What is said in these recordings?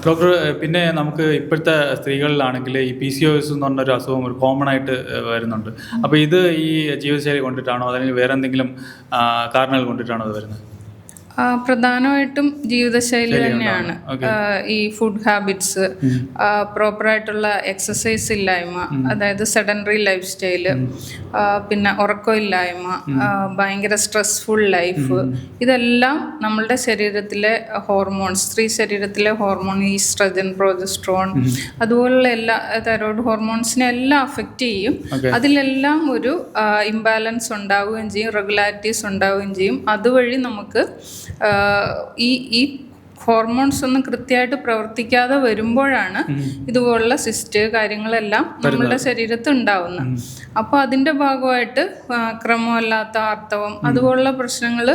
Doctor, പിന്നെ നമുക്ക് ഇപ്പോഴത്തെ സ്ത്രീകളിലാണെങ്കിൽ ഈ PCOS എന്ന് പറഞ്ഞൊരു അസുഖം ഒരു കോമൺ ആയിട്ട് വരുന്നുണ്ട്. അപ്പോൾ ഇത് ഈ ജീവിതശൈലി കൊണ്ടിട്ടാണോ അല്ലെങ്കിൽ വേറെ എന്തെങ്കിലും കാരണങ്ങൾ കൊണ്ടിട്ടാണോ അത് വരുന്നത്? പ്രധാനമായിട്ടും ജീവിതശൈലി തന്നെയാണ്. ഓക്കെ. ഈ ഫുഡ് ഹാബിറ്റ്സ്, പ്രോപ്പറായിട്ടുള്ള എക്സസൈസ് ഇല്ലായ്മ, അതായത് സെഡൻഡറി ലൈഫ് സ്റ്റൈല്, പിന്നെ ഉറക്കമില്ലായ്മ, ഭയങ്കര സ്ട്രെസ്ഫുൾ ലൈഫ്, ഇതെല്ലാം നമ്മളുടെ ശരീരത്തിലെ ഹോർമോൺസ്, സ്ത്രീ ശരീരത്തിലെ ഹോർമോൺ ഈസ്ട്രജൻ, പ്രൊജസ്ട്രോൺ, അതുപോലുള്ള എല്ലാ തൈറോയ്ഡ് ഹോർമോൺസിനെ എല്ലാം അഫക്റ്റ് ചെയ്യും. അതിലെല്ലാം ഒരു ഇംബാലൻസ് ഉണ്ടാവുകയും ചെയ്യും, റെഗുലാരിറ്റീസ് ഉണ്ടാവുകയും ചെയ്യും. അതുവഴി നമുക്ക് ഈ ഹോർമോൺസ് ഒന്നും കൃത്യമായിട്ട് പ്രവർത്തിക്കാതെ വരുമ്പോഴാണ് ഇതുപോലുള്ള സിസ്റ്റ് കാര്യങ്ങളെല്ലാം നമ്മളുടെ ശരീരത്തിൽ ഉണ്ടാവുന്നത്. അപ്പോൾ അതിൻ്റെ ഭാഗമായിട്ട് ക്രമമല്ലാത്ത ആർത്തവം, അതുപോലുള്ള പ്രശ്നങ്ങൾ,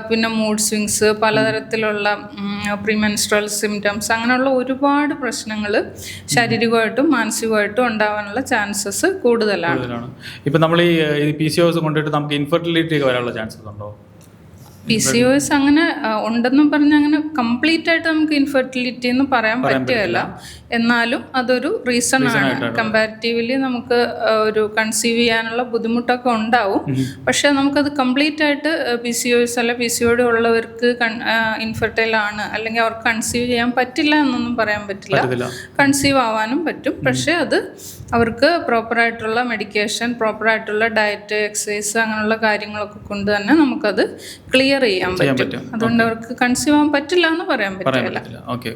പിന്നെ മൂഡ് സ്വിങ്സ്, പലതരത്തിലുള്ള പ്രീമെൻസ്ട്രൽ സിംറ്റംസ്, അങ്ങനെയുള്ള ഒരുപാട് പ്രശ്നങ്ങൾ ശാരീരികമായിട്ടും മാനസികമായിട്ടും ഉണ്ടാവാനുള്ള ചാൻസസ് കൂടുതലാണ്. ഇപ്പം നമ്മൾ ഈ PCOS കൊണ്ടിട്ട് നമുക്ക് ഇൻഫെർട്ടിലിറ്റി ഒക്കെ വരാനുള്ള ചാൻസസ് ഉണ്ടോ? PCOS അങ്ങനെ ഉണ്ടെന്നും പറഞ്ഞ് അങ്ങനെ കംപ്ലീറ്റ് ആയിട്ട് നമുക്ക് ഇൻഫെർട്ടിലിറ്റി എന്ന് പറയാൻ പറ്റുകയില്ല. എന്നാലും അതൊരു റീസൺ ആണ്. കമ്പാരിറ്റീവ്ലി നമുക്ക് ഒരു കൺസീവ് ചെയ്യാനുള്ള ബുദ്ധിമുട്ടൊക്കെ ഉണ്ടാവും. പക്ഷെ നമുക്കത് കംപ്ലീറ്റ് ആയിട്ട് PCOS അല്ല PCOD ഉള്ളവർക്ക് ഇൻഫെർട്ടൈൽ ആണ് അല്ലെങ്കിൽ അവർക്ക് കൺസീവ് ചെയ്യാൻ പറ്റില്ല എന്നൊന്നും പറയാൻ പറ്റില്ല. കൺസീവ് ആവാനും പറ്റും. പക്ഷെ അത് അവർക്ക് പ്രോപ്പറായിട്ടുള്ള മെഡിക്കേഷൻ, പ്രോപ്പറായിട്ടുള്ള ഡയറ്റ്, എക്സസൈസ്, അങ്ങനെയുള്ള കാര്യങ്ങളൊക്കെ കൊണ്ട് തന്നെ നമുക്കത് ക്ലിയർ ചെയ്യാൻ പറ്റും. അതുകൊണ്ട് അവർക്ക് കൺസീവ് ആവാൻ പറ്റില്ല എന്ന് പറയാൻ പറ്റില്ല. ഓക്കെ.